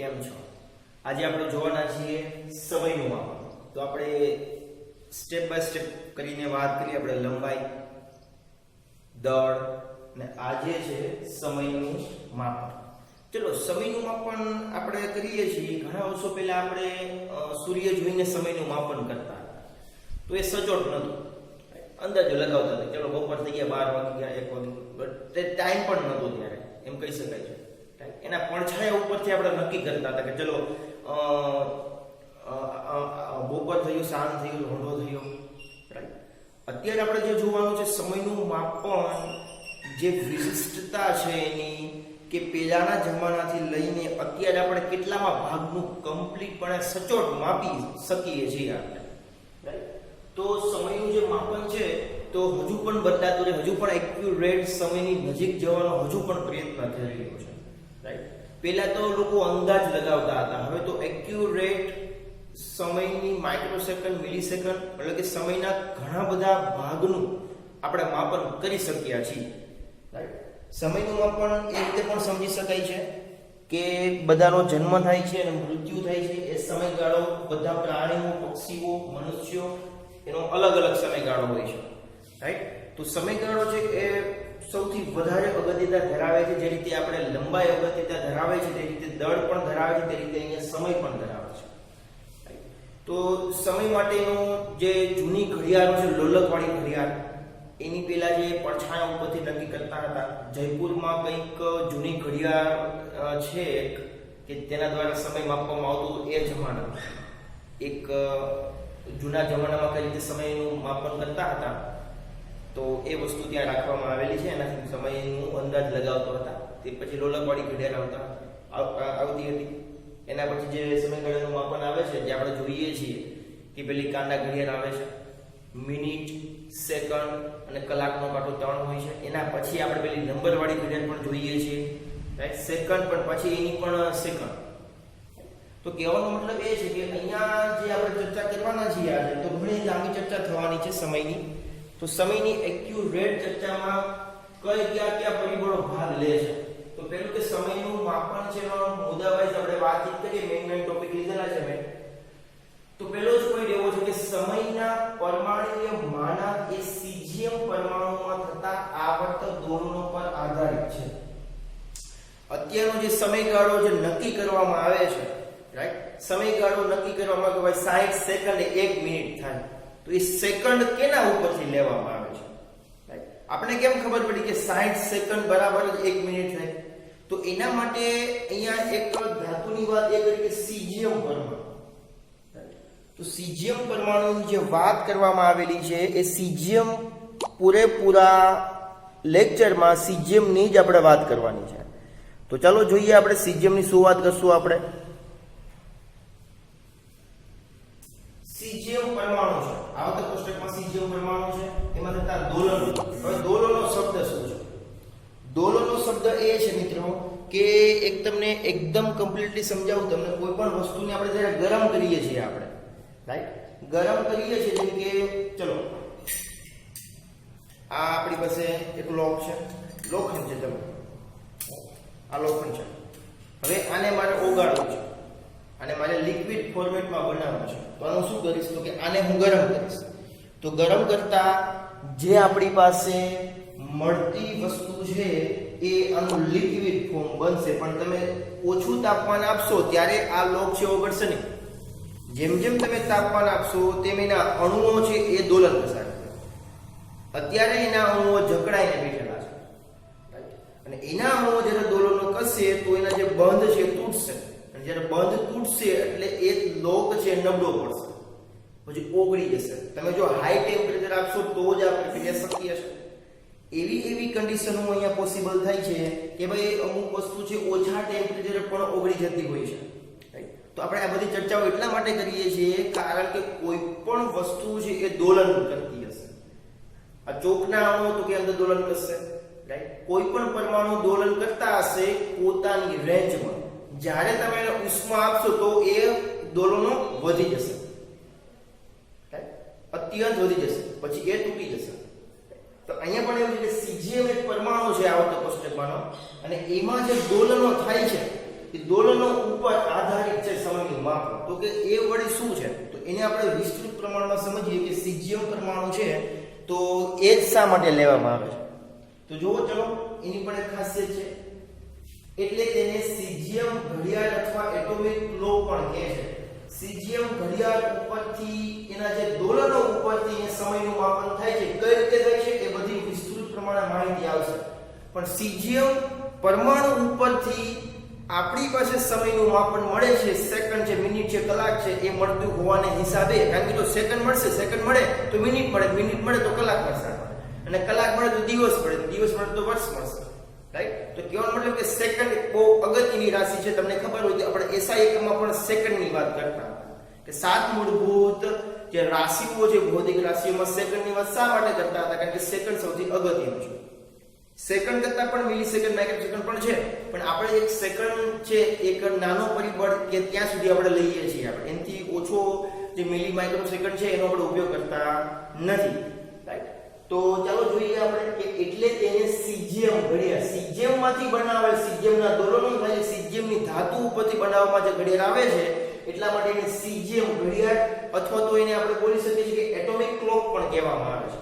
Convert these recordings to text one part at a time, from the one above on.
કેમ છો? આજે આપણે જોવાના છીએ સમયનું માપન. તો આપણે સ્ટેપ બાય સ્ટેપ કરીને વાત કરીએ. આપણે લંબાઈ, દળ અને આજે છે સમયનું માપન. ચલો, સમયનું માપન આપણે કરીએ છીએ. ઘણા વર્ષો પહેલા આપણે સૂર્ય જોઈને સમયનું માપન કરતા હતા. તો એ સચોટ નહોતું, અંદાજો લગાવતા હતા. ચલો, બપોર થઈ ગયા, 12 વાગી ગયા, 1 વાગી, બટ તે ટાઈમ પણ નહોતો ત્યારે, એમ કહી શકાય છે. એના પડછાયા ઉપરથી આપણે નક્કી કરતા હતા કે ચલો બપોર થયું, સાંજ થયું, રોંઢો થયો. અત્યારે આપણે જે જોવાનું છે સમયનું માપન, જે વિશિષ્ટતા છે એની, કે પહેલાના જમાનાથી લઈને અત્યારે આપણે કેટલામાં ભાગનું કમ્પ્લીટપણે સચોટ માપી શકીએ છીએ આપણે. તો સમયનું જે માપન છે તો હજુ પણ બદલાતું રહે, હજુ પણ એક્યુરેટ સમયની નજીક જવાનો હજુ પણ પ્રયત્ન થઈ રહ્યો છે. પહેલા તો લોકો અંદાજ લગાવતા હતા, હવે તો એક્યુરેટ સમયની માઇક્રોસેકન્ડ, મિલીસેકન્ડ, એટલે કે સમયના ઘણા બધા ભાગનું આપણે માપન કરી શક્યા છીએ. સમયનું માપન એ રીતે પણ સમજી શકાય છે કે બધાનો જન્મ થાય છે અને મૃત્યુ થાય છે, એ સમયગાળો બધા પ્રાણીઓ, પક્ષીઓ, મનુષ્યો, એનો અલગ અલગ સમયગાળો હોય છે. રાઈટ? તો સમયગાળો છે એ સૌથી વધારે અગત્યતા ધરાવે છે. જે રીતે આપણે લંબાઈ અગત્યતા ધરાવે છે, તે રીતે દળ પણ ધરાવે છે, તે રીતે અહીંયા સમય પણ ધરાવે છે. તો સમય માટેનો જે જૂની ઘડિયાળો છે, લોલકવાળી ઘડિયાળ, એની પેલા જે પડછાયા ઉપરથી નક્કી કરતા હતા. જયપુરમાં કંઈક જૂની ઘડિયાળ છે કે તેના દ્વારા સમય માપવામાં આવતો. એ જમાના એક જૂના જમાનામાં કઈ રીતે સમયનું માપન કરતા હતા, તો એ વસ્તુ ત્યાં રાખવામાં આવેલી છે. એનાથી સમયનું અંદાજ લગાવતો હતા. તે પછી લોલકવાળી ઘડિયાળ આવતી હતી. એના પછી જે સમયગાળાનું માપન આવે છે, જે આપણે જોઈએ છીએ કે પેલી કાંડા ઘડિયાળ આવે છે, મિનિટ, સેકન્ડ અને કલાકનો કાંટો 3 હોય છે. એના પછી આપણે પેલી નંબરવાળી ઘડિયાળ પણ જોઈએ છીએ, રાઈટ? સેકન્ડ પણ પછી એની પણ સેકન્ડ. તો કહેવાનો મતલબ એ છે કે અહીંયા જે આપણે ચર્ચા કરવાના છીએ આજે, તો ઘણી લાંબી ચર્ચા થવાની છે સમયની. તો સમયની એક્યુરેટ ચર્ચામાં કયા પરિબળો ભાગ લે છે? તો પહેલું કે સમયનું માપન છે, મુદ્દા વાઇઝ આપણે વાતચીત કરીએ. મેઇન ટોપિક લીધેલા છે મેં. તો પહેલો જ પોઈન્ટ એવો છે કે સમયના પરમાણુય માના એ સીઝિયમ પરમાણુમાં થતા આવર્ત દોલનો પર આધારિત છે. અત્યારનો જે સમયગાળો જે નક્કી કરવામાં આવે છે, રાઈટ? સમયગાળો નક્કી કરવામાં કે ભાઈ 60 સેકન્ડ 1 મિનિટ થાય. તો એ સેકન્ડ કેના ઉપરથી લેવામાં આવે છે? રાઈટ? આપણે કેમ ખબર પડી કે 60 સેકન્ડ બરાબર 1 મિનિટ થાય? તો એના માટે અહીંયા એક ધાતુની વાત એ કરી કે સીઝિયમ પરમાણુ. તો સીઝિયમ પરમાણુની જે વાત કરવામાં આવેલી છે, એ સીઝિયમ પૂરેપૂરા લેક્ચરમાં સીઝિયમની જ આપણે વાત કરવાની છે. તો ચાલો જોઈએ આપણે સીઝિયમની શું વાત કરશું. આપણે સીઝિયમ પરમાણુ છે, આવતા કોષ્ટકમાં સીઝિયમ પરમાણુ છે, એમાં થતા દોલનો. હવે દોલનો શબ્દ શું છે? દોલનો શબ્દ એ છે મિત્રો કે એક તમને એકદમ કમ્પ્લીટલી સમજાવું તમને. કોઈ પણ વસ્તુને આપણે જ્યારે ગરમ કરીએ છીએ, આપણે રાઈટ ગરમ કરીએ છીએ, જેમ કે ચલો આ આપણી પાસે એક લોખંડ છે, ચલો આ લોખંડ છે. હવે આને મારે ઓગાળવું છે, આને મારે લિક્વિડ ફોર્મેટમાં બનાવવું છે. તો આનું શું કરીશ? તો કે આને હું ગરમ કરીશ. તો ગરમ કરતા જે આપણી પાસે મળતી વસ્તુ છે એ આનું લિક્વિડ ફોર્મ બનશે. પણ તમે ઓછું તાપમાન આપશો ત્યારે આ લોક છે ઓગળશે નહીં. જેમ જેમ તમે તાપમાન આપશો તેમ એના અણુઓ છે એ દોલન થશે. અત્યારે એના અણુઓ જકડાઈને બેઠેલા છે, અને એના અણુઓ જ્યારે દોલનો કરશે તો એના જે બંધ છે તૂટશે. અને જ્યારે બંધ તૂટશે એટલે એ લોક છે નબળો પડશે, પછી ઓગળી જશે. તમે જો હાઈ ટેમ્પરેચર આપશો તો જ આ પ્રક્રિયા શક્ય છે. એવી કન્ડિશનો અહીંયા પોસિબલ થાય છે કે ભાઈ અમુક વસ્તુ છે ઓછા ટેમ્પરેચરે પણ ઓગળી જતી હોય છે. તો આપણે આ બધી ચર્ચાઓ એટલા માટે કરીએ છીએ કારણ કે કોઈ પણ વસ્તુ છે એ દોલન કરતી હશે. આ ચોકના અણુ તો કે અંદર દોલન કરશે, રાઈટ? કોઈ પણ પરમાણુ દોલન કરતા હશે પોતાની રેન્જમાં. જ્યારે તમે એને ઉષ્મા આપશો તો એ દોલનો વધી જશે, રાઈટ? અત્યંત વધી જશે, પછી એ તૂટી જશે. તો અહીંયા પણ એવું છે કે સીઝિયમ એક પરમાણુ છે આવર્ત કોષ્ટકમાંનો, અને એમાં જે દોલનો થાય છે એ દોલનો ઉપર આધારિત છે સમયનું માપન. તો કે એ વળી શું છે? તો એને આપણે વિસ્તૃત પ્રમાણમાં સમજીએ કે સીઝિયમ પરમાણુ છે તો એ જ શા માટે લેવામાં આવે છે. તો જુઓ ચલો, એની પણ એક ખાસિયત છે, એટલે તેને સીઝિયમ ઘડિયાળ અથવા એટોમિક ક્લોક પણ કહે છે. સીઝિયમ ઘડિયાળ ઉપરથી એના જે દોલનો ઉપરથી એ સમયનું માપન થાય છે, કઈ રીતે થાય છે એ બધી વિસ્તૃત પ્રમાણે માહિતી આવશે. પણ સીઝિયમ પરમાણુ ઉપરથી આપણી પાસે સમયનું માપન મળે છે, સેકન્ડ છે, મિનિટ છે, કલાક છે, એ મળતું હોવાને હિસાબે, કારણ કે જો સેકન્ડ મળશે, સેકન્ડ મળે તો મિનિટ મળે, મિનિટ મળે તો કલાક મળશે, અને કલાક મળે તો દિવસ મળે, દિવસ મળે તો વર્ષ મળશે. રાઈટ? તો કહેવાનો મતલબ કે સેકન્ડ બહુ અગત્યની રાશિ છે. તમને ખબર હોય કે આપણે એસઆઈ એકમમાં પણ સેકન્ડની વાત કરતા હતા કે 7 મૂળભૂત જે રાશિઓ છે ભૌતિક રાશિઓમાં સેકન્ડની વાત શા માટે કરતા હતા? કારણ કે સેકન્ડ સૌથી અગત્યનું છે. સેકન્ડ કરતા પણ મિલિસેકન્ડ, માઇક્રોસેકન્ડ પણ છે, પણ આપણે એક સેકન્ડ છે એક નાનો પરિબળ કે ત્યાં સુધી આપણે લઈએ છીએ. આપણે એનાથી ઓછો જે મિલી માઇક્રોસેકન્ડ છે એનો આપણે ઉપયોગ કરતા નથી. રાઈટ? તો ચાલો જોઈએ આપણે કે એટલે તેને સીઝિયમ ઘડિયાળ, સીઝિયમમાંથી બનાવેલ, સીઝિયમના દોલનો થાય, સીઝિયમની ધાતુ ઉપરથી બનાવવામાં જે ઘડિયાળ આવે છે એટલા માટે એને સીઝિયમ ઘડિયાળ અથવા તો એને આપણે બોલી શકીએ છીએ કે એટોમિક ક્લોક પણ કહેવામાં આવે છે.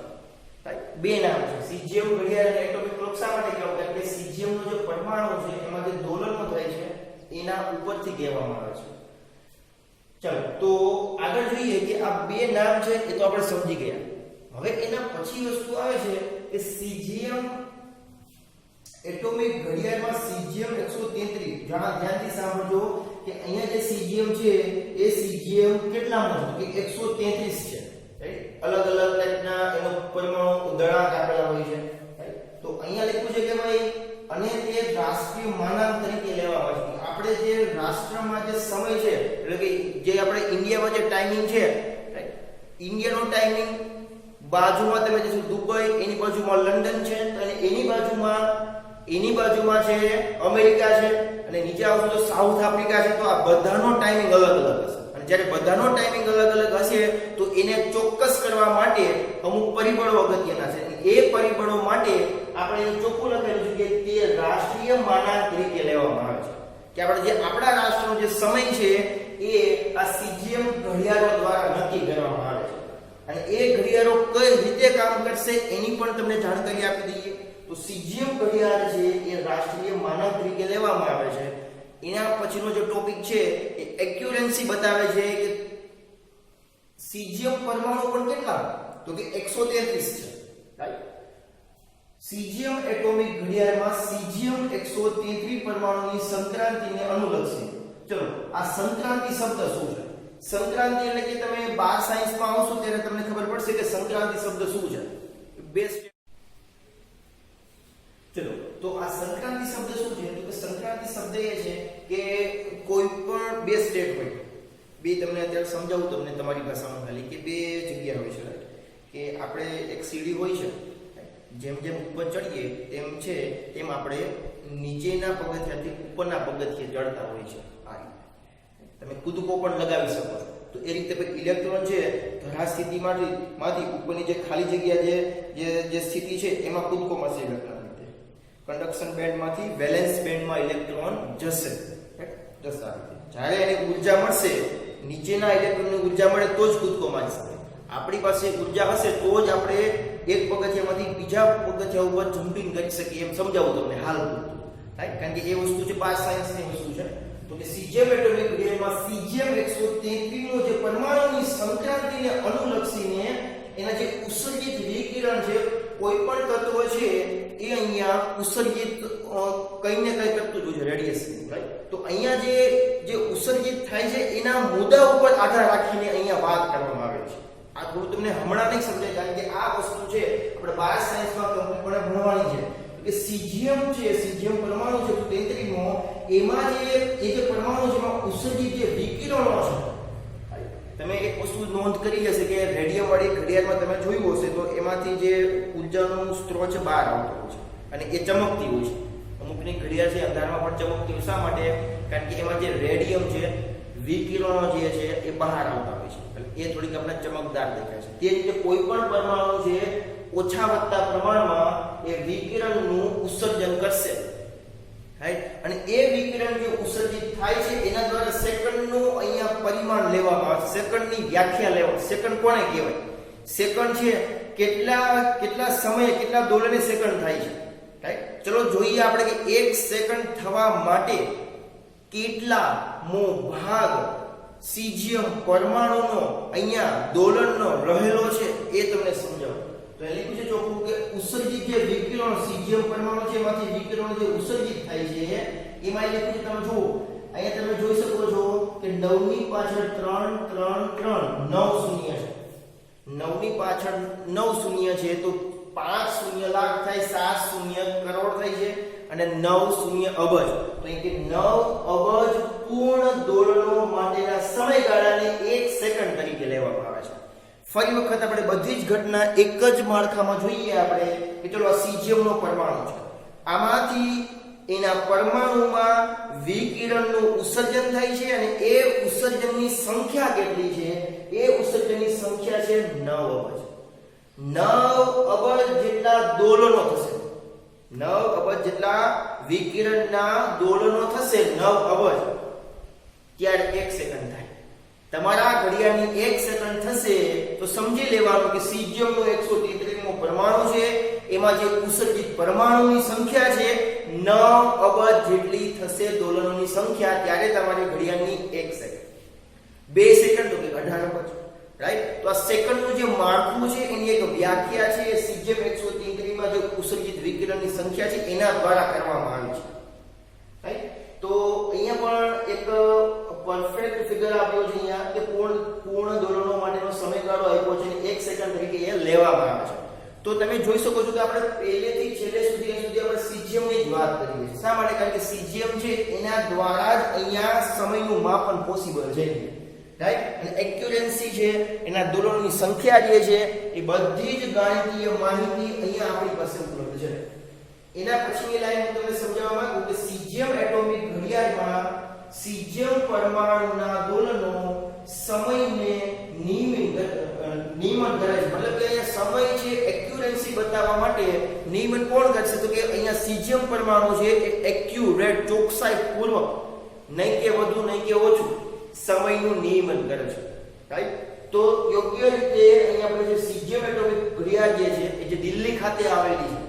બે નામ છે, સીઝિયમ ઘડિયાળ અને એટોમિક ક્લોક. શા માટે કહેવાય? કારણ કે સીઝિયમનો જે પરમાણુ છે એમાં જે દોલનો થાય છે એના ઉપરથી કહેવામાં આવે છે. ચાલો તો આગળ જોઈએ કે આ બે નામ છે એ તો આપણે સમજી ગયા. હવે એના પછી વસ્તુ આવે છે કે સીઝિયમ એટોમિક ઘડિયાળમાં સીઝિયમ 133, ધ્યાનથી સાંભળજો કે અહીંયા જે સીઝિયમ છે એ સીઝિયમ કેટલામો છે? કે 133 છે. અલગ અલગ ટાઈપના એનો પરમાણુ દળાંક આપેલા હોય છે. તો અહીંયા લખ્યું છે કે ભાઈ અને તે રાષ્ટ્રીય માનાંક તરીકે લેવામાં આવે છે. આપણે જે રાષ્ટ્રમાં જે સમય છે એટલે કે જે આપણે ઇન્ડિયામાં જે ટાઈમિંગ છે, ઇન્ડિયાનો ટાઈમિંગ, બાજુમાં તમે જે દુબઈ, એની બાજુમાં લંડન છે, અને એની બાજુમાં છે અમેરિકા છે, અને નીચે આવશો તો સાઉથ આફ્રિકા છે. તો આ બધાનો ટાઈમિંગ અલગ અલગ હશે. જ્યારે બધાનો ટાઈમિંગ અલગ અલગ હશે તો એને ચોક્કસ કરવા માટે અમુક પરિબળો અગત્યના છે. એ પરિબળો માટે આપણે ચોખ્ખું લખેલું છે કે તે રાષ્ટ્રીય માનાંક તરીકે લેવામાં આવે છે. કે આપણે જે આપણા રાષ્ટ્રનો જે સમય છે એ આ સીઝિયમ ઘડિયાળો દ્વારા નક્કી કરવામાં આવે છે. અને એ ઘડિયાળો કઈ રીતે કામ કરશે એની પણ તમને જાણકારી આપી દઈએ. તો સીઝિયમ ઘડિયાળ છે એ રાષ્ટ્રીય માનાંક તરીકે લેવામાં આવે છે. એના પછીનો જે ટોપિક છે એ એક્યુરન્સી બતાવે છે કે સીઝિયમ પરમાણુ પણ કેટલા? તો કે 133 છે. રાઈટ? સીઝિયમ એટોમિક ઘડિયાળમાં સીઝિયમ 133 પરમાણુની સંક્રાંતિને અનુલક્ષી. ચલો, આ સંક્રાંતિ શબ્દ શું છે? સંક્રાંતિ એટલે કે તમે 12 સાયન્સમાં આવશો ત્યારે તમને ખબર પડશે કે સંક્રાંતિ શબ્દ શું છે. બેસ્ટ. ચલો, તો આ સંક્રાંતિ શબ્દ શું છે? તો કે સંક્રાંતિ શબ્દ એ છે કે કોઈ પણ બે સ્ટેટ હોય, બે તમને અત્યારે સમજાવું તમને તમારી ભાષામાં ખાલી, કે બે જગ્યા હોય છે કે આપણે એક સીડી હોય છે, જેમ જેમ ઉપર ચડીએ તેમ છે તેમ આપણે નીચેના પગથિયાથી ઉપરના પગથિયે ચડતા હોય છે. આ રીતે તમે કૂદકો પણ લગાવી શકો છો. તો એ રીતે ઇલેક્ટ્રોન છે ધરા સ્થિતિમાંથી ઉપરની જે ખાલી જગ્યા જે સ્થિતિ છે એમાં કૂદકો મારશે ઇલેક્ટ્રોન. કંડક્શન બેન્ડમાંથી વેલેન્સ બેન્ડમાં ઇલેક્ટ્રોન જશે. જ્યારે એને ઊર્જા મળશે, નીચેના ઇલેક્ટ્રોનની ઊર્જા મળે તો જ કૂદકો મારી શકે. આપણી પાસે ઊર્જા હશે તો જ આપણે એક પગથિયામાંથી બીજા પગથિયા ઉપર જમ્પિંગ કરી શકીએ. એમ સમજાવું તમને હાલ પૂરતું. રાઈટ? કારણ કે એ વસ્તુ છે 5 સાયન્સની વસ્તુ છે. તો કે સીઝિયમ એટોમિક ઘડિયાળમાં સીઝિયમ 133 નો જે પરમાણુની સંક્રાંતિને અનુલક્ષીને એના જે ઉત્સર્જિત વિકિરણ છે, કોઈ પણ તત્વ છે એ અહીંયા ઉત્સર્જિત કઈને કઈ કરતું હોય છે, રેડિયેશન. રાઈટ? તો અહીંયા જે ઉત્સર્જિત થાય છે એના મુદ્દા ઉપર આધાર રાખીને અહીંયા વાત કરવામાં આવે છે. આ થોડું તમને હમણાં નહીં સમજાય, કારણ કે આ વસ્તુ છે આપણે 12 સાયન્સમાં કમ્પ્લીટપણે ભણવાની છે. કે સીઝિયમ છે, સીઝિયમ પરમાણુ છે 33 નો, એમાં જે પરમાણુ છે એમાં ઉત્સર્જિત જે વિકિરણો છે, તમે એક વસ્તુ નોંધ કરી હશે કે રેડિયમ વાળી ઘડિયાળમાં તમે જોયું હશે તો એમાંથી જે ઊર્જાનો સ્ત્રોત છે બહાર આવતો હોય છે અને એ ચમકતી હોય છે. અમુકની ઘડિયાળ છે અંધારામાં પણ ચમકતી હોય. શા માટે? કારણ કે એમાં જે રેડિયમ છે, વિકિરણો જે છે એ બહાર આવતા હોય છે, એટલે એ થોડીક આપણે ચમકદાર દેખાય છે. તે રીતે કોઈ પણ પરમાણુ છે ઓછા વધતા પ્રમાણમાં એ વિકિરણનું ઉત્સર્જન કરશે. રાઈટ, અને એ વિકિરણ જે ઉત્સર્જિત થાય છે એના દ્વારા સેકન્ડનું અહીંયા પરિમાણ લેવામાં આવે છે, સેકન્ડની વ્યાખ્યા લેવા. સેકન્ડ કોને કહેવાય? સેકન્ડ છે કેટલા સમયે કેટલા દોલને સેકન્ડ થાય છે, રાઈટ. ચલો જોઈએ આપણે કે 1 સેકન્ડ થવા માટે કેટલા મો ભાગ સીઝિયમ પરમાણુનો અહીંયા દોલનનો રહેલો છે એ તમને સમજાવું. તો એ લખ્યું છે ચોખ્ખું કે ઉત્સર્જિત જે વિકિરણ સીઝિયમ પરમાણુ છે એમાંથી વિકિરણ જે ઉત્સર્જિત થાય છે એમાં એ લખ્યું છે, તમે જુઓ અહીંયા તમે જોઈ શકો છો કે 9 ની પાછળ 3 3 3 9 શૂન્ય છે. 9 ની પાછળ 9 શૂન્ય છે તો 5 શૂન્ય લાખ થાય, 7 શૂન્ય કરોડ થાય છે અને 9 શૂન્ય અબજ. તો એ કે 9 અબજ પૂર્ણ દોલનો માટેના સમયગાળાને 1 સેકન્ડ તરીકે લેવામાં આવે છે. ફરી વખત આપણે બધી જ ઘટના એક જ માળખામાં જોઈએ આપણે કે ચલો આ સીઝિયમનો પરમાણુ છે, આમાંથી એના પરમાણુમાં વિકિરણનું ઉત્સર્જન થાય છે અને એ ઉત્સર્જનની સંખ્યા કેટલી છે? એ ઉત્સર્જનની સંખ્યા છે 9 અબજ. 9 અબજ જેટલા દોલનો થશે, 9 અબજ જેટલા વિકિરણના દોલનો થશે, 9 અબજ, ત્યારે 1 સેકન્ડ થાય. તમારા ઘડિયાળની 1 સેકન્ડ થશે તો સમજી લેવાનું કે સીઝિયમનો 133મો પરમાણુ છે, એમાં જે ઉત્સર્જિત પરમાણુની સંખ્યા છે 9 અબજ જેટલી થશે દોલનોની સંખ્યા, ત્યારે તમારી ઘડિયાળની 1 સેકન્ડ. 2 સેકન્ડ તો કે 18 અબજ, રાઈટ. તો આ સેકન્ડનું જે માળખું છે એની એક વ્યાખ્યા છે એ સીઝિયમ 133 માં જે ઉત્સર્જિત વિકિરણની સંખ્યા છે એના દ્વારા કરવામાં આવી છે, રાઈટ. તો અહીંયા પણ એક પરફેક્ટ ફિગર આપ્યો છે અહીંયા કે પૂર્ણ દોલનો માટેનો સમયગાળો આપ્યો છે 1 સેકન્ડ તરીકે એ લેવામાં આવે છે. તો તમે જોઈ શકો છો કે આપણે પહેલેથી છેલ્લે સુધી આપણે સીઝિયમની જ વાત કરીએ છીએ. શા માટે? કારણ કે સીઝિયમ છે એના દ્વારા જ અહીંયા સમયનું માપન પોસિબલ છે, રાઈટ. અને એક્યુરન્સી છે એના દોલનોની સંખ્યા જે છે એ બધી જ ગાણિતીય માહિતી અહીંયા આપણી પાસે ઉપલબ્ધ છે. એના પછીની લાઈન હું તમને સમજાવવા માંગુ કે સીઝિયમ એટોમિક ઘડિયાળમાં સીઝિયમ પરમાણુના દોલનો સમયને નિયમન કરે છે. મતલબ કે અહીંયા સમય છે એક્યુરન્સી બતાવવા માટે નિયમન કોણ કરશે? તો કે અહીંયા સીઝિયમ પરમાણુ છે એ એક્યુરેટ ચોકસાઈ પૂર્વક, નહીં કે વધુ નહીં કે ઓછું, સમયનું નિયમન કરે છે, રાઈટ. તો યોગ્ય રીતે અહીંયા આપણે જે સીઝિયમ એટોમિક ઘડિયાળ જે છે એ જે દિલ્હી ખાતે આવેલી છે,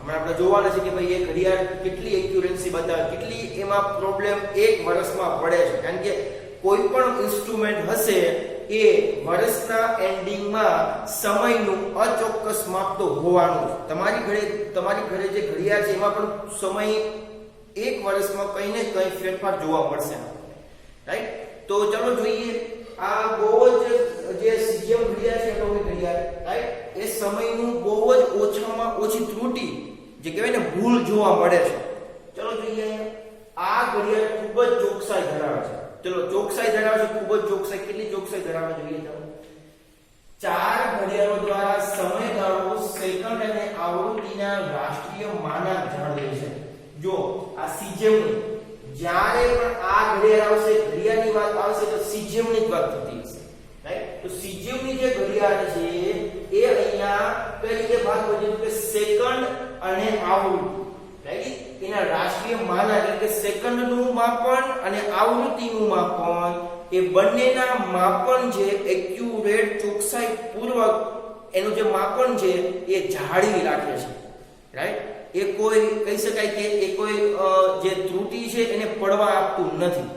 હમણાં આપણે જોવાના છે કે ભાઈ એ ઘડિયાળ કેટલી એક્યુરન્સી બતાવે, કેટલી એમાં પ્રોબ્લેમ 1 વર્ષમાં પડે છે. કારણ કે કોઈ પણ ઇન્સ્ટ્રુમેન્ટ હશે એ વર્ષના એન્ડિંગમાં સમયનું અચોક્કસ માપ તો હોવાનું. તમારી ઘરે જે ઘડિયાળ છે એમાં પણ સમય 1 વર્ષમાં કંઈ ને કંઈ ફેરફાર જોવા મળશે, રાઈટ. તો ચલો જોઈએ આ બહુ જ જે સીઝિયમ ઘડિયાળ છે એટોમિક ઘડિયાળ, રાઈટ, એ સમયનું બહુ જ ઓછામાં ઓછી ત્રુટિ જે કહેવાય ને ભૂલ જોવા મળે છે. ચલો જોઈએ આ ઘડિયાળ ખૂબ જ ચોકસાઈ ધરાવે છે. ચલો ચોકસાઈ ધરાવે છે, ખૂબ જ ચોકસાઈ. કેટલી ચોકસાઈ ધરાવે જોઈએ તમે? 4 ઘડિયાળો દ્વારા સમયગાળો, સેકન્ડ અને આવૃત્તિના રાષ્ટ્રીય માનક જાળવે છે. જો આ સીઝિયમ, જ્યારે પણ આ ઘડિયાળ આવશે, ઘડિયાળની વાત આવશે તો સીઝિયમની જ વાત થતી હશે, રાઈટ. તો સીઝિયમની જે ઘડિયાળ છે એ અહીંયા કઈ રીતે ભાગ ભજવે છે? સેકન્ડ અને આવૃત્તિ, રાઈટ. એના રાષ્ટ્રીય માનક એટલે કે સેકન્ડનું માપન અને આવૃત્તિનું માપન, એ બંનેના માપન છે એક્યુરેટ ચોકસાઈ પૂર્વક એનું જે માપન છે એ જાળવી રાખે છે, રાઈટ. એ કોઈ કહી શકાય કે એ કોઈ જે ત્રુટિ છે એને પડવા આપતું નથી.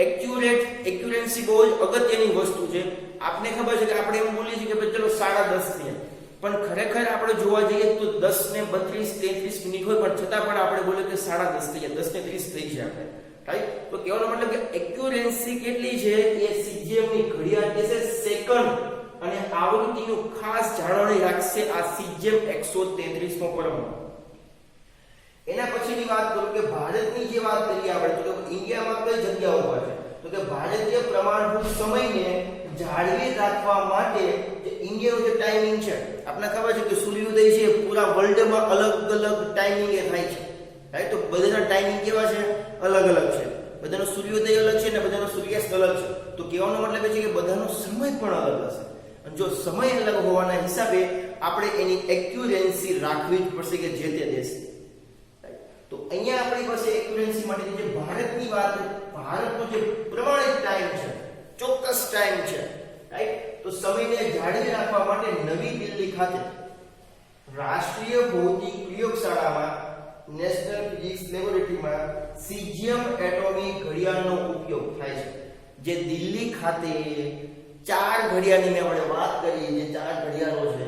એક્યુરન્સી બહુ જ અગત્યની વસ્તુ છે. આપને ખબર છે કે આપણે એમ બોલીએ છીએ કે ભાઈ ચલો 10:30 થયા, પણ ખરેખર આપણે જોવા જઈએ તો 10 ને 32 33 મિનિટ હોય, પણ છતાં પણ આપણે બોલે કે 10:30 થઈ ગયા, 10 ને 30 થઈ છે આપણે, રાઈટ. તો કહેવાનો મતલબ કે એક્યુરન્સી કેટલી છે એ સીઝિયમની ઘડિયાળ કે છે સેકન્ડ અને આવૃત્તિનું ખાસ જાળવણી રાખશે આ સીઝિયમ 133મો પરમાણુ. એના પછીની વાત કરું કે ભારતની જે વાત કરીએ આપણે તો કે ઇન્ડિયામાં કઈ જગ્યાઓ પર છે? તો કે ભારતીય પ્રમાણભૂત સમયને જાળવી રાખવા માટે જે ઇન્ડિયાનો જે ટાઈમિંગ છે, આપને ખબર છે કે સૂર્યોદય છે પૂરા વર્લ્ડમાં અલગ અલગ ટાઈમિંગ એ થાય છે, રાઈટ. તો બધાના ટાઈમિંગ કેવા છે? અલગ અલગ છે. બધાનો સૂર્યોદય અલગ છે અને બધાનો સૂર્યાસ્ત અલગ છે. તો કહેવાનો મતલબ એ છે કે બધાનો સમય પણ અલગ હશે. અને જો સમય અલગ હોવાના હિસાબે આપણે એની એક્યુરન્સી રાખવી જ પડશે કે જે તે દેશ. તો અહીંયા આપણી પાસે એક્યુરન્સી માટેની જે ભારતની વાત, ભારતનો જે પ્રમાણિત ટાઈમ છે, ચોક્કસ ટાઈમ છે, રાઈટ? તો સમયને જાળવી રાખવા માટે નવી દિલ્હી ખાતે રાષ્ટ્રીય ભૌતિક પ્રયોગશાળામાં નેશનલ ફિઝિક્સ લેબોરેટરીમાં સીઝિયમ એટોમિક ઘડિયાળનો ઉપયોગ થાય છે. જે દિલ્હી ખાતે 4 ઘડિયાળની મેં આપણે વાત કરી, જે 4 ઘડિયાળો છે,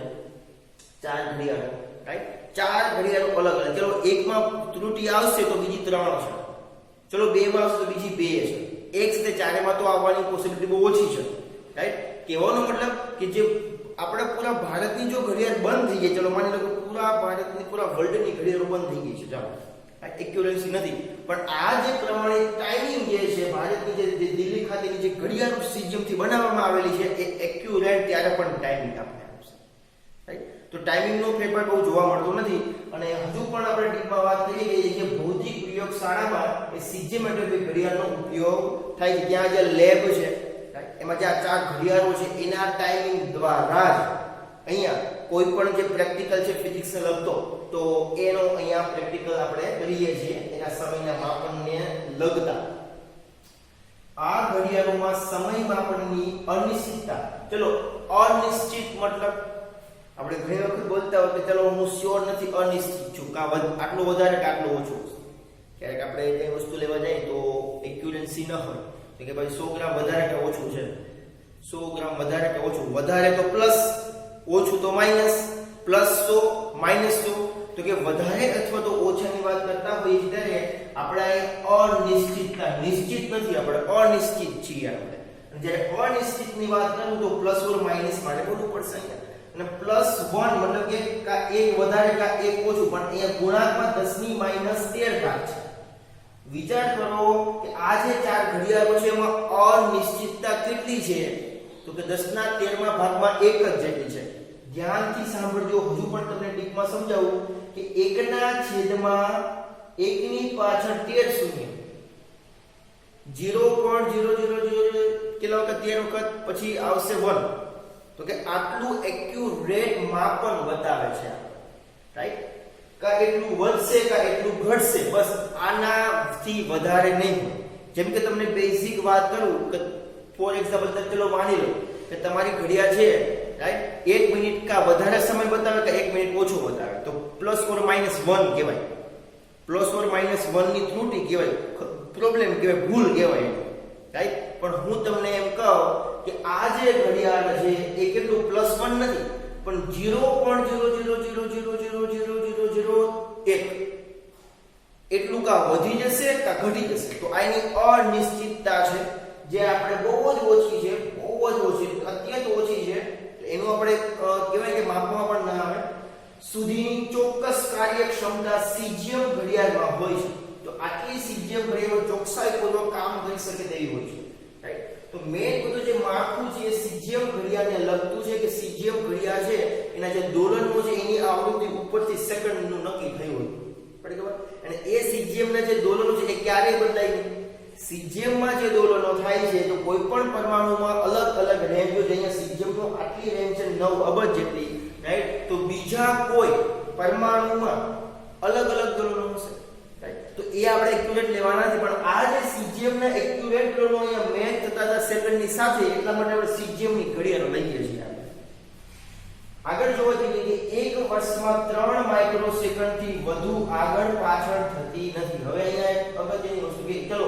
4 ઘડિયાળો, રાઈટ? 4 ઘડિયાળો અલગ અલગ. ચલો એકમાં ત્રુટિ આવશે તો બીજી 3 છે, ચલો 2 માં આવશે તો બીજી 2 છે, એક સાથે 4 માં તો આવવાની પોસિબિલિટી બહુ ઓછી છે, રાઈટ? કહેવાનો મતલબ કે જે આપણા પૂરા ભારતની જો ઘડિયાળ બંધ થઈ ગઈ, ચલો માની લો કે પૂરા ભારતની, પૂરા વર્લ્ડની ઘડિયાળો બંધ થઈ ગઈ છે, ચાલો એક્યુરન્સી નથી, પણ આ જે પ્રમાણિત ટાઈમિંગ જે છે ભારતની, જે દિલ્હી ખાતેની જે ઘડિયાળો સીઝિયમથી બનાવવામાં આવેલી છે, એ એક્યુરેટ ત્યારે પણ ટાઈમિંગ આપણને આપશે, રાઈટ? તો ટાઈમિંગનો ફેરફાર બહુ જોવા મળતો નથી. અને હજુ પણ આપણે ડીપમાં વાત કરીએ કે જે ભૌતિક પ્રયોગશાળામાં એ સીઝિયમ એટોમિક ઘડિયાળનો ઉપયોગ થાય છે. ત્યાં જે લેબ છે, એમાં જે આ 4 ઘડિયાળો છે, એના ટાઈમિંગ દ્વારા જ અહીંયા કોઈ પણ જે પ્રેક્ટિકલ છે ફિઝિક્સને લગતો, તો એનો અહીંયા પ્રેક્ટિકલ આપણે કરીએ છીએ, એના સમયના માપનને લગતા. આ ઘડિયાળોમાં સમય માપનની અનિશ્ચિતતા, ચલો અનિશ્ચિત મતલબ આપણે ઘણી વખત બોલતા હોય કે ચલો હું શ્યોર નથી, અનિશ્ચિત છું, કા આટલો વધારે કે આટલો ઓછો. ક્યારેક આપણે કઈ વસ્તુ લેવા જઈએ તો એક્યુરન્સી ન હોય તો કે ભાઈ 100 ગ્રામ વધારે કે ઓછું છે, 100 ગ્રામ વધારે કે ઓછું, વધારે તો પ્લસ, ઓછું તો માઇનસ, પ્લસ 100 માઇનસ 100, તો કે વધારે અથવા તો ઓછાની વાત કરતા હોઈએ ત્યારે આપણે અનિશ્ચિતતા, નિશ્ચિત નથી, આપણે અનિશ્ચિત છીએ આપણે. જ્યારે અનિશ્ચિતની વાત કરું તો પ્લસ ઓર માઇનસ માટે બોલવું પડશે અહીંયા. અને +1 મતલબ કે કા એક વધારે કા એક ઓછું, પણ અહીંયા ગુણાંકમાં 10⁻13 ઘાત છે. વિચાર કરો કે આ જે 4 ઘડિયાળો છે એમાં અનિશ્ચિતતા કેટલી છે? તો કે 10⁻13 ભાગમાં 1 જ જેટલી છે. ધ્યાનથી સાંભળજો, હજુ પણ તમને ડીપમાં સમજાવું કે 1/1 ની પાછળ 13 શૂન્ય, 0.0000 કેટલા વખત 13 વખત પછી આવશે 1, તો કે આટલું એક્યુરેટ માપન બતાવે છે, રાઈટ? કા એટલું વધશે કા એટલું ઘટશે, બસ આનાથી વધારે નહીં. જેમ કે તમને બેઝિક વાત કરું કે ફોર એક્ઝામ્પલ ચલો માની લો કે તમારી ઘડિયાળ છે, રાઈટ? 1 મિનિટ કા વધારે સમય બતાવે કે 1 મિનિટ ઓછો બતાવે, તો પ્લસ ઓર માઇનસ 1 કહેવાય, પ્લસ ઓર માઇનસ 1 ની ત્રુટિ કહેવાય, પ્રોબ્લેમ કહેવાય, ભૂલ કહેવાય, રાઈટ? પણ હું તમને એમ કહું કે આ જે ઘડિયાળ છે એ કેટલું +1 નથી, પણ 0.00000001 એટલું કા વધી જશે કા ઘટી જશે. તો આની અનિશ્ચિતતા છે, જે આપણે બહુ જ ઓછી છે, બહુ જ ઓછી, અત્યંત ઓછી છે. એનું આપણે કહેવાય કે માપવામાં પણ ના આવે સુધીની ચોક્કસ કાર્યક્ષમતા સીઝિયમ ઘડિયાળમાં હોય છે. તો આટલી સીઝિયમ ઘડિયાળો ચોકસાઈપૂર્વક કામ કરી શકે તેવી હોય છે, રાઈટ? તો મેં બધું જે માળખું છે એ સીઝિયમ ઘડિયાળને લગતું છે કે સીઝિયમ ઘડિયાળ છે એના જે દોલનો છે એની આવૃત્તિ ઉપરથી સેકન્ડનું નક્કી થયું હોય, પડી ખબર? અને એ સીઝિયમના જે દોલનો છે એ ક્યારે બદલાય નહીં. સીઝિયમમાં જે દોલનો થાય છે તો કોઈ પણ પરમાણુમાં અલગ અલગ રેન્જ હોય, અહીંયા સીઝિયમનો આટલી રેન્જ છે 9 અબજ જેટલી, રાઈટ? તો બીજા કોઈ પરમાણુમાં અલગ અલગ દોલનો હશે, રાઈટ? તો એ આપણે એક્યુરેટ લેવાના નથી, પણ આ જે સીઝિયમના એક્યુરેટ દોલનો અહીંયા મેચ થતા હતા સેકન્ડની સાથે, એટલા માટે આપણે સીઝિયમની ઘડિયાળો લઈએ છીએ. આગળ જોવા જઈએ કે એક વર્ષમાં 3 માઇક્રોસેકન્ડ થી વધુ આગળ પાછળ થતી નથી. હવે અહીંયા એક અગત્યની વસ્તુ કે ચલો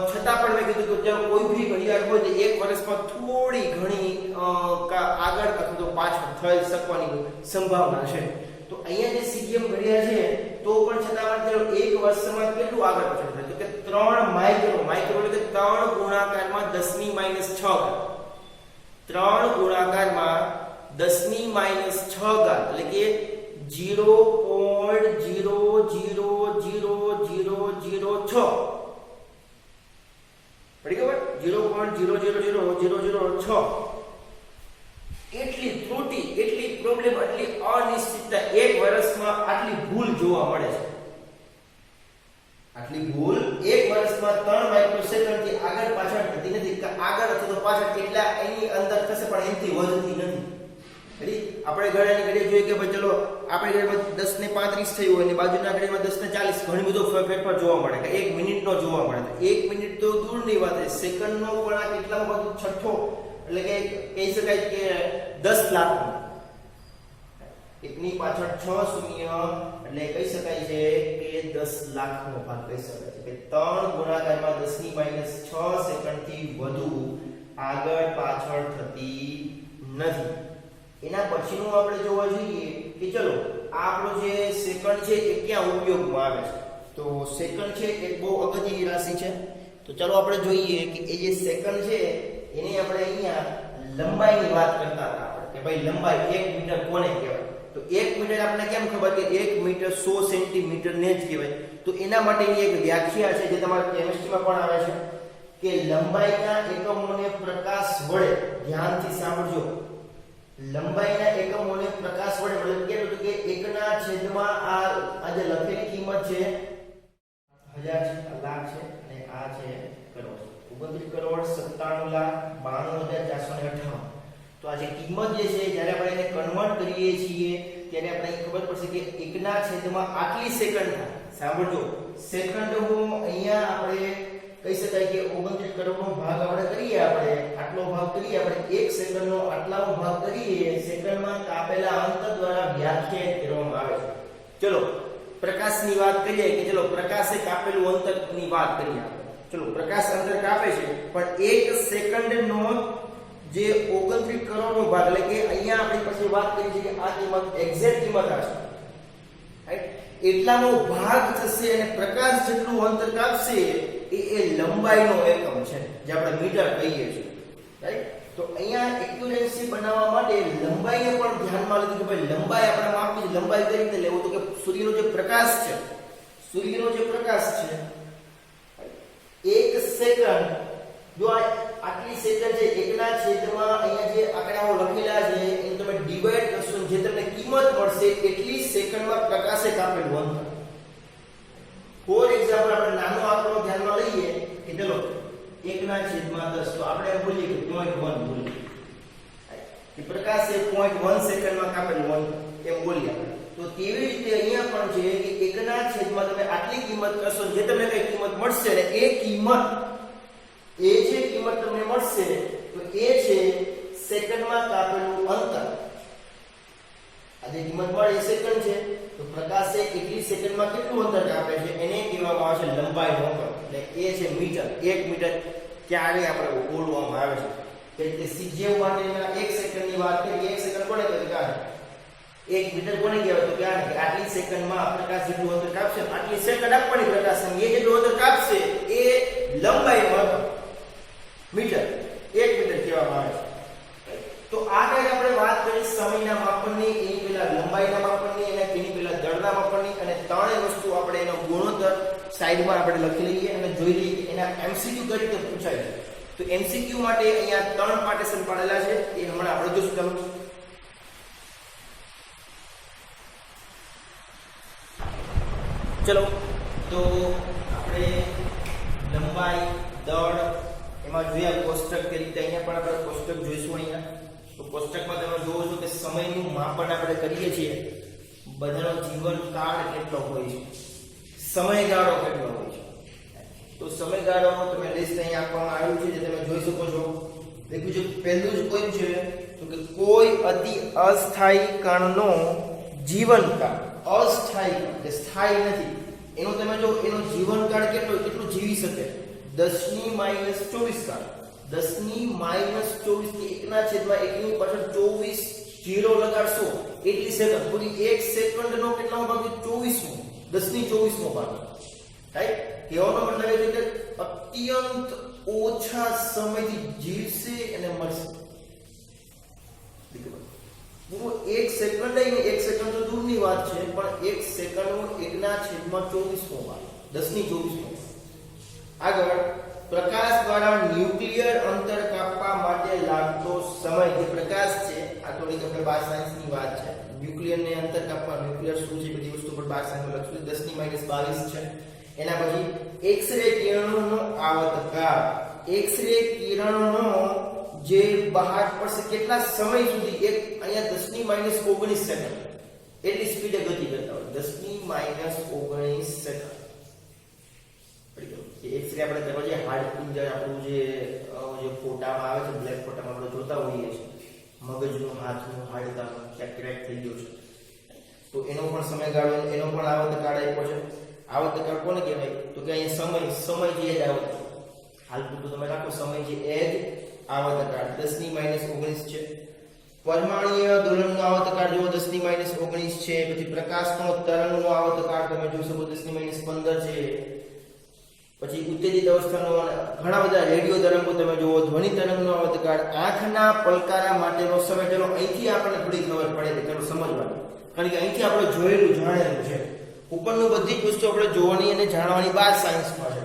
છતાં પણ મેં કીધું કે જો કોઈ બી ઘડિયાળ હોય તો એક વર્ષમાં થોડી ઘણી આગળ અથવા તો પાછળ થઈ શકવાની સંભાવના છે. તો અહીંયા જે સીઝિયમ ઘડિયાળ છે તો પણ છતાં પણ ચલો એક વર્ષમાં કેટલું આગળ પાછળ થાય? તો કે 3 માઇક્રો એટલે કે 3 ગુણાકારમાં 10⁻6 3 ગુણાકારમાં 10⁻6 એટલે કે 0.0000006 પડી ખબર? 0.0000006 એટલી ત્રુટિ, એટલી પ્રોબ્લેમ, એટલી અનિશ્ચિતતા એક વર્ષમાં આટલી ભૂલ જોવા મળે છે. આટલી ભૂલ એક વર્ષમાં 3 માઇક્રોસેકન્ડ થી આગળ પાછળ થતી નથી. આગળ અથવા તો પાછળ કેટલા એની અંદર થશે પણ એનાથી વધતી નથી. આપણે ઘડિયાળની ઘડિયાળ જોઈએ કે ભાઈ ચલો આપણે ઘડીમાં 10 ને 35 થયું હોય અને બાજુના ઘડીમાં 10 ને 40 ઘણી બધો ફેરફાર જોવા મળે કે 1 મિનિટનો જોવા મળે. 1 મિનિટ તો દૂરની વાત છે, સેકન્ડનો પણ આ કેટલામાં બધું છઠ્ઠો એટલે કે કહી શકાય કે 10 લાખ. એકની પાછળ 6 શૂન્ય એટલે કહી શકાય છે કે 10 લાખનો ભાગ કહી શકાય છે કે 3 ગુણાકારમાં 10 ની -6 સેકન્ડથી વધુ આગળ પાછળ થતી નથી. એના પછીનું આપણે જોવા જોઈએ કે ચલો આપણો જે સેકન્ડ છે એ ક્યાં ઉપયોગમાં આવે છે. તો સેકન્ડ છે એક બહુ અગત્યની રાશિ છે. તો ચાલો આપણે જોઈએ કે એ જે સેકન્ડ છે એને આપણે અહીંયા લંબાઈની વાત કરતા હતા કે ભાઈ લંબાઈ 1 મીટર કોને કહેવાય. તો 1 મીટર આપણે કેમ ખબર કે 1 મીટર 100 સેન્ટીમીટર ને જ કહેવાય. તો એના માટેની એક વ્યાખ્યા છે જે તમારા કેમિસ્ટ્રીમાં પણ આવે છે કે લંબાઈના એકમોને પ્રકાશ વડે, ધ્યાનથી સાંભળજો, લંબાઈના એકમોને પ્રકાશ વડે મતલબ કે 1 ના છેદમાં આ જે લખેલી કિંમત છે 1000 છે, લાખ છે અને આ છે કરોડ. 29 કરોડ 97,92,458. તો આ જે કિંમત જે છે જ્યારે આપણે એને કન્વર્ટ કરીએ છીએ ત્યારે આપણે ખબર પડશે કે 1 ના છેદમાં આટલી સેકન્ડ થાય. સાંભળજો, સેકન્ડ હું અહીંયા આપણે કહી શકાય કે 29 કરોડનો ભાગ આપણે કરીએ, આપણે આટલો ભાગ કરીએ, આપણે 1 સેકન્ડનો આટલાનો ભાગ કરીએ, સેકન્ડમાં કાપેલા અંતર દ્વારા વ્યાખ્યાયિત કરવામાં આવે છે. ચલો પ્રકાશની વાત કરીએ કે ચલો પ્રકાશે કાપેલું અંતરની વાત કરીએ. ચલો પ્રકાશ અંતર કાપે છે પણ 1 સેકન્ડનો જે 29 કરોડનો ભાગ એટલે કે અહીંયા આપણી પાસે વાત કરી છે કે આ કિંમત એક્ઝેક્ટ કિંમત આવશે, રાઈટ? એટલાનો ભાગ થશે અને પ્રકાશ જેટલું અંતર કાપશે એ લંબાઈનો એકમ છે જે આપણે મીટર કહીએ છીએ, રાઈટ? તો અહીંયા એક્યુરેસી બનાવવા માટે લંબાઈને પણ ધ્યાનમાં લીધું કે ભાઈ લંબાઈ આપણે માપવી છે. લંબાઈ કઈ રીતે લેવું તો કે સૂર્યનો જે પ્રકાશ છે, સૂર્યનો જે પ્રકાશ છે 1 સેકન્ડ, જો આટલી સેકન્ડ છે 1 ના છેદમાં અહીંયા જે આંકડાઓ લખેલા છે એને તમે ડિવાઈડ કરશો જે તમને કિંમત મળશે એટલી સેકન્ડમાં પ્રકાશે કાપેલું અંતર. ફોર એક્ઝામ્પલ આપણે નાનો આંકડો ધ્યાનમાં લઈએ કે ચલો 1 ના છેદમાં 10, તો આપણે એમ બોલીએ કે 0.1 બોલીએ કે પ્રકાશે 0.1 સેકન્ડમાં કાપેલું અંતર એમ બોલીએ આપણે. તો તેવી રીતે અહીંયા પણ છે કે 1 ના છેદમાં તમે આટલી કિંમત કરશો જે તમને કઈ કિંમત મળશે ને એ કિંમત એ જે કિંમત તમને મળશે તો એ છે સેકન્ડમાં કાપેલું અંતર. આ જે કિંમત મળે એ સેકન્ડ છે તો પ્રકાશે કેટલી સેકન્ડમાં કેટલું અંતર કાપે છે એને કહેવામાં આવે છે લંબાઈનો અંતર. એટલે એ છે મીટર. 1 મીટર ક્યારે આપણે બોલવામાં આવે છે કે સીજેવ માટેના 1 સેકન્ડની વાત કરીએ. 1 સેકન્ડ કોને કહેવાય? 1 મીટર કોને કહેવાય? તો કે આટલી સેકન્ડમાં પ્રકાશ જેટલું અંતર કાપશે, આટલી સેકન્ડ આપવાની પ્રકાશ એ જેટલું અંતર કાપશે એ લંબાઈનો અંતર મીટર, 1 મીટર કહેવામાં આવે છે. તો આ કઈ આપણે વાત કરી સમયના માપનની, એની પહેલા લંબાઈના માપનની અને તેની પહેલા દળના માપનની, અને ત્રણેય વસ્તુ આપણે એનો ગુણોત્તર સાઈડમાં આપણે લખી લઈએ અને જોઈ લઈએ કે એના MCQ કઈ રીતે પૂછાય છે. તો MCQ માટે અહીંયા 3 પાર્ટીશન પાડેલા છે એ હમણાં આપણે જોઈશું. ચલો તો આપણે લંબાઈ, દળ એમાં જોયા કોષ્ટક કે રીતે. અહીંયા પણ આપણે કોષ્ટક જોઈશું. અહીંયા તો કોષ્ટકમાં તમે જોવો છો કે સમયનું માપન આપણે કરીએ છીએ, બધાનો જીવનકાળ કેટલો હોય છે, સમયગાળો કેટલો હોય છે. તો સમયગાળાનો તમે લિસ્ટ અહીં આપવામાં આવ્યું છે જે તમે જોઈ શકો છો. દેખો જો પહેલું જ કોઈ છે તો કે કોઈ અતિ અસ્થાયી કણનો જીવનકાળ. અસ્થાયી એટલે સ્થાયી નથી, એનો તમે જો એનો જીવનકાળ કેટલું જીવી શકે 10 ની -24 કાળ. 10 ની -24 કે 1 ના છેદમાં 1 ની પાછળ 24 0 લગાડશો એટલી સેકન્ડ. પૂરી 1 સેકન્ડનો કેટલામો ભાગ? 24મો. 10 ની 24મો ભાગ, રાઈટ? કહેવાનો મતલબ એ છે કે અત્યંત ઓછા સમયથી જીવશે અને મરશે. પૂરો 1 સેકન્ડ નહીં, 1 સેકન્ડ તો દૂરની વાત છે પણ 1 સેકન્ડનો 1 ના છેદમાં 24મો ભાગ, 10 ની 24મો. આગળ પ્રકાશ દ્વારા ન્યુક્લિયર અંતર કાપવા માટે લાગતો સમય. જે પ્રકાશ છે આ થોડીક આપણે 12 સાયન્સની વાત છે. ન્યુક્લિયર ને અંતર કાપવા, ન્યુક્લિયર શું છે બધી વસ્તુ પર 12 સાયન્સમાં લખશું. 10 ની -22 છે. એના પછી એક્સ-રે કિરણોનો આવતકાળ. એક્સ-રે કિરણનો જે બહાર પડશે કેટલા સમય સુધી? એક અહીંયા 10 ની -19 સેકન્ડ, એટલી સ્પીડે ગતિ કરતા હોય 10⁻⁹ સેકન્ડ. એક્સરે આપણે કરવા જઈએ હાડપિંજર આપણું જે ફોટામાં આવે છે બ્લેક ફોટામાં આપણે જોતા હોઈએ છીએ મગજનું હાથનું હાડકાનું ક્યાંક ક્રેક થઈ ગયો છે તો એનો પણ સમયગાળો એનો પણ આવર્તકાળ આપ્યો છે. આવર્તકાળ કોને કહેવાય તો કે અહીંયા સમય જે જ આવર્તકાળ હાલ પૂરતું તમે રાખો સમય જે એ જ આવર્તકાળ 10⁻⁹ છે. પરમાણુય દોલનનો આવર્તકાળ જો 10⁻⁹ છે. પછી પ્રકાશનો તરંગનો આવર્તકાળ તમે જોઈ શકો 10⁻15 છે. પછી ઉત્તેજિત અવસ્થાનો ઘણા બધા રેડિયો તરંગો તમે જુઓ ધ્વનિ તરંગનો આવર્તકાળ આંખના પલકારા માટેનો સમય. ચલો અહીંથી આપણને થોડી ખબર પડે કે ચલો સમજવાનું કારણ કે અહીંથી આપણે જોયેલું જાણેલું છે ઉપરનું બધી જ વસ્તુ આપણે જોવાની અને જાણવાની બાદ સાયન્સમાં છે.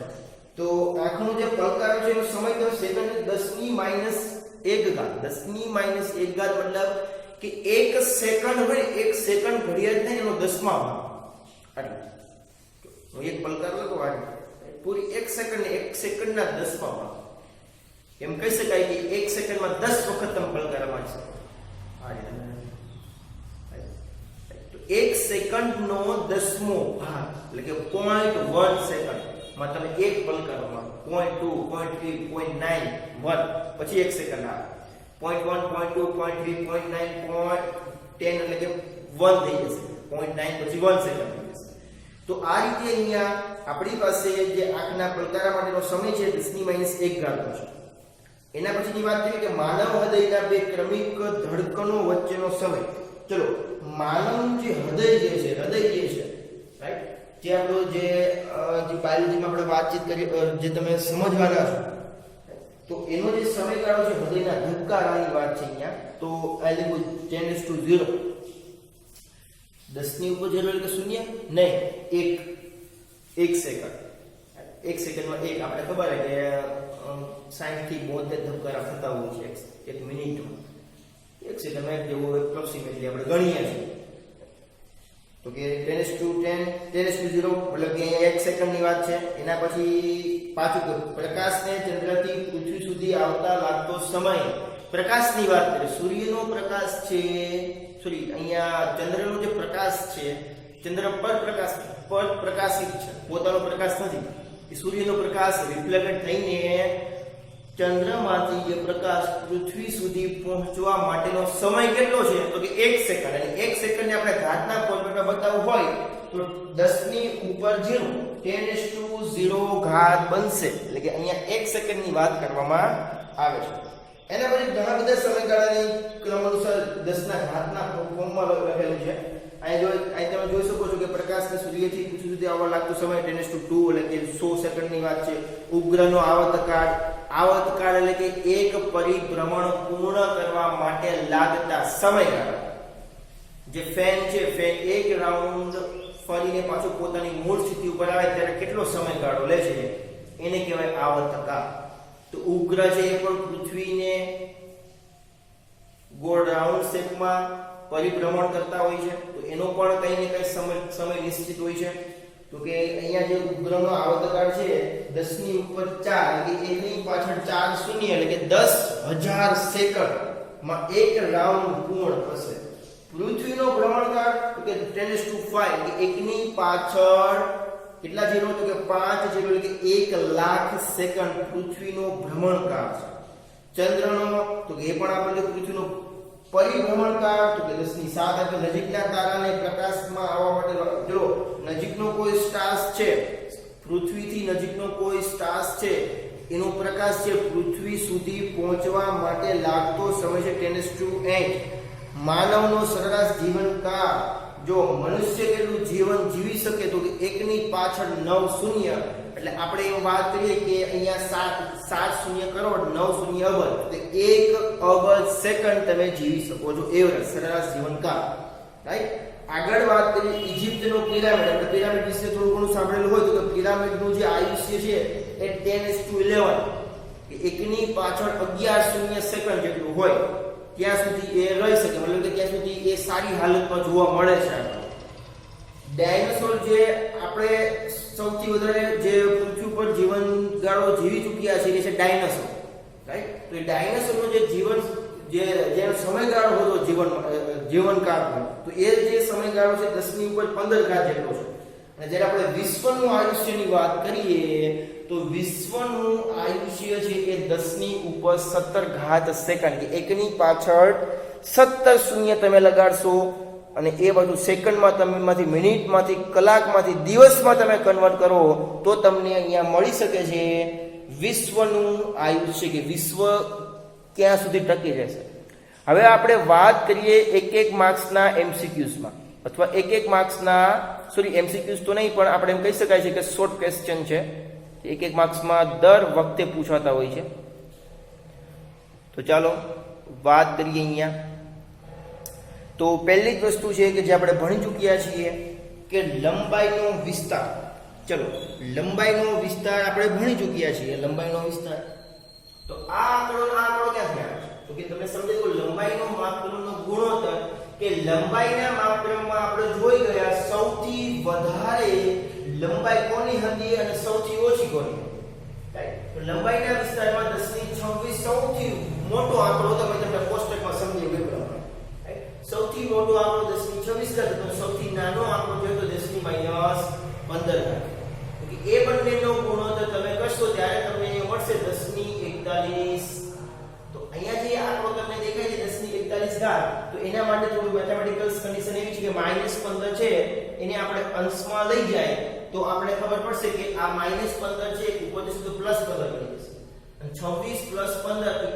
તો આંખનો જે પલકારો છે એનો સમય તો સેકન્ડ 10⁻1 10⁻1 મતલબ કે 1 સેકન્ડ હોય 1 સેકન્ડ ઘડિયાળ થાય એનો 10મા ભાગ આટલું એક પલકાર લખો પૂરી 1 સેકન્ડ ને 1 સેકન્ડના 10મા ભાગ એમ કહી શકાય કે 1 સેકન્ડમાં 10 વખત તમે પલકાર મારી શકો. તો 1 સેકન્ડનો 10મો ભાગ એટલે કે 0.1 સેકન્ડ માં તમે એક પલકારો મારો 0.2 0.3 0.9 1 પછી 1 સેકન્ડ આવે 0.1 0.2 0.3 0.9 0.10 એટલે કે 1 થઈ જશે 0.9 પછી 1 સેકન્ડ થઈ જશે. તો આ રીતે અહીંયા આપણી પાસે જે આંખના પલકારા માટેનો સમય છે 10⁻1 છે. એના પછીની વાત કરીએ કે માનવ હૃદયના બે ક્રમિક ધડકનો વચ્ચેનો સમય. ચલો માનવ જે હૃદય જે છે રાઈટ જે આપણો જે બાયોલોજીમાં આપણે વાતચીત કરી જે તમે સમજવાના છો તો એનો જે સમયગાળો છે હૃદયના ધબકારાની વાત છે અહીંયા તો આ લીધું 10⁻0 10 ની ઉપર 0 એટલે કે 0 નહીં 1 સેકન્ડ 1 સેકન્ડમાં 1 આપણે ખબર છે કે 60 થી 72 ધબકારા થતા હોય છે 1 મિનિટમાં 1 સેકન્ડમાં એક જેવું એપ્રોક્સિમેટલી આપણે ગણીએ છીએ તો કે 10⁻0 મતલબ કે 1 સેકન્ડની વાત છે. એના પછી પાછું પ્રકાશને ચંદ્રથી પૃથ્વી સુધી આવતા લાગતો સમય પ્રકાશની વાત કરીએ સૂર્યનો પ્રકાશ છે અહીંયા ચંદ્રનો જે પ્રકાશ છે ચંદ્ર પર પ્રકાશિત છે પોતાનો પ્રકાશ નથી એ સૂર્યનો પ્રકાશ રિફ્લેક્ટ થઈને ચંદ્રમાંથી જે પ્રકાશ પૃથ્વી સુધી પહોંચવા માટેનો સમય કેટલો છે તો કે 1 સેકન્ડ અને 1 સેકન્ડને આપણે ઘાતના ફોર્મેટમાં બતાવવું હોય તો 10 ની ઉપર 0 10⁻0 ઘાત બનશે એટલે કે અહીંયા 1 સેકન્ડની વાત કરવામાં આવે છે. એના પછી ઘણા બધા સમયગાળાની ક્રમ અનુસાર 10 ના ઘાતના ફોર્મમાં લખેલું છે. અહીં તમે જોઈ શકો છો કે પ્રકાશને સૂર્યથી પૃથ્વી સુધી આવવા લાગતો સમય 10⁻2 એટલે કે 100 સેકન્ડની વાત છે. ઉપગ્રહનો આવર્તકાળ એટલે કે એક પરિભ્રમણ પૂર્ણ કરવા માટે લાગતા સમયગાળા. જે ફેન છે ફેન એક રાઉન્ડ ફરીને પાછો પોતાની મૂળ સ્થિતિ ઉપર આવે ત્યારે કેટલો સમયગાળો લે છે એને કહેવાય આવર્તકાળ. તો ઉપગ્રહ છે એ પણ પૃથ્વીને ગોળ રાઉન્ડ શેપમાં પરિભ્રમણ કરતા હોય છે તો એનો પણ કઈ ને કઈ સમય નિશ્ચિત હોય છે. તો કે અહીંયા જે ઉપગ્રહનો આવર્તકાળ છે 10 ની ઉપર 4 એટલે કે 1 ની પાછળ 4 શૂન્ય એટલે કે 10,000 સેકન્ડમાં એક રાઉન્ડ પૂર્ણ થશે. પૃથ્વીનો ભ્રમણકાળ તો કે 10⁻5 એટલે કે 1 ની પાછળ કેટલા જીરો તો કે 5 જીરો એટલે કે 1 લાખ સેકન્ડ પૃથ્વીનો ભ્રમણકાળ છે. ચંદ્રનો તો કે એ પણ આપણે પૃથ્વીનો પરિભ્રમણકાળ તો કે 10 ની 7 એટલે નજીકના તારાને પ્રકાશમાં આવવા માટે જો નજીકનો કોઈ સ્ટાર છે પૃથ્વીથી નજીકનો કોઈ સ્ટાર છે એનો પ્રકાશ છે પૃથ્વી સુધી પહોંચવા માટે લાગતો સમય છે 10⁸. માનવનો સરેરાશ જીવનકાળ જો મનુષ્ય કેટલું જીવન જીવી શકે તો કે 1 ની પાછળ 9 શૂન્ય એટલે આપણે એમ વાત કરીએ કે અહીંયા 7 શૂન્ય કરોડ 9 શૂન્ય અબજ એટલે 1 અબજ સેકન્ડ તમે જીવી શકો છો એવરેજ સરેરાશ જીવનકાળ રાઈટ. આગળ વાત કરીએ ઇજિપ્તનો પિરામિડ આપણે પિરામિડ વિશે થોડું ઘણું સાંભળેલું હોય તો કે પિરામિડનું જે આયુષ્ય છે એ 10⁻11 કે 1 ની પાછળ 11 શૂન્ય સેકન્ડ જેટલું હોય ત્યાં સુધી એ રહી શકે મતલબ કે ત્યાં સુધી એ સારી હાલતમાં જોવા મળે છે. ડાયનોસોર જે આપણે સૌથી વધારે જે પૃથ્વી પર જીવનગાળો જીવી ચૂક્યા છે એ છે ડાયનોસોર રાઈટ. તો એ ડાયનોસોરનો જે જેનો સમયગાળો હતો જીવનકાળનો, તો એ જે સમયગાળો છે 10 ની ઉપર 15 ઘાત જેટલો છે. અને જ્યારે આપણે વિશ્વનું આયુષ્યની વાત કરીએ તો વિશ્વનું આયુષ્ય છે એ 10 ની ઉપર 17 ઘાત સેકન્ડ, કે એકની પાછળ 17 શૂન્ય તમે લગાડશો અને એ બધું સેકન્ડમાં તમે માંથી મિનિટમાંથી કલાકમાંથી દિવસમાં તમે કન્વર્ટ કરો તો તમને અહીંયા મળી શકે છે વિશ્વનું આયુષ્ય, કે વિશ્વ ક્યાં સુધી ટકી રહેશે. હવે આપણે વાત કરીએ એક માર્ક્સના એમસીક્યુઝમાં, અથવા એક માર્ક્સના એમસીક્યુઝ તો નહીં, પણ આપણે એમ કહી શકાય છે કે શોર્ટ ક્વેશ્ચન છે, એક માર્ક્સમાં દર વખતે પૂછાતા હોય છે. તો ચાલો વાત કરીએ અહીંયા. તો પહેલી જ વસ્તુ છે કે જે આપણે ભણી ચૂક્યા છીએ કે લંબાઈનો વિસ્તાર. ચલો, લંબાઈનો વિસ્તાર આપણે ભણી ચૂક્યા છીએ. લંબાઈનો વિસ્તાર, તો આ આંકડો ક્યાંથી આવે છે? તો કે તમે સમજો કે લંબાઈનો માપક્રમનો ગુણોત્તર, કે લંબાઈના માપક્રમમાં આપણે જોઈ ગયા સૌથી વધારે લંબાઈ કોની હતી અને સૌથી ઓછી કોની હતી, રાઈટ? તો લંબાઈના વિસ્તારમાં 10 ની 26 સૌથી મોટો આંકડો, તમે તમને કોષ્ટકમાં સમજી ગયો પ્રમાણે, રાઈટ? સૌથી મોટો આંકડો 10 ની 26 હતો, તો સૌથી નાનો આંકડો જે હતો 10 ની -15 હતો. એ બંનેનો ગુણોત્તર તમે કરશો ત્યારે તમને મળશે 10 ની 41. તો અહીંયા જે આંકડો તમને દેખાય છે 10 ની 41 ઘાત, તો એના માટે થોડું મેથેમેટિકલ કન્ડિશન એવી છે કે -15 છે એને આપણે અંશમાં લઈ જાય તો આપણે ખબર પડશે કે આ -15 છે ઉપર જશે તો +15 બની જશે, અને 26 + 15 =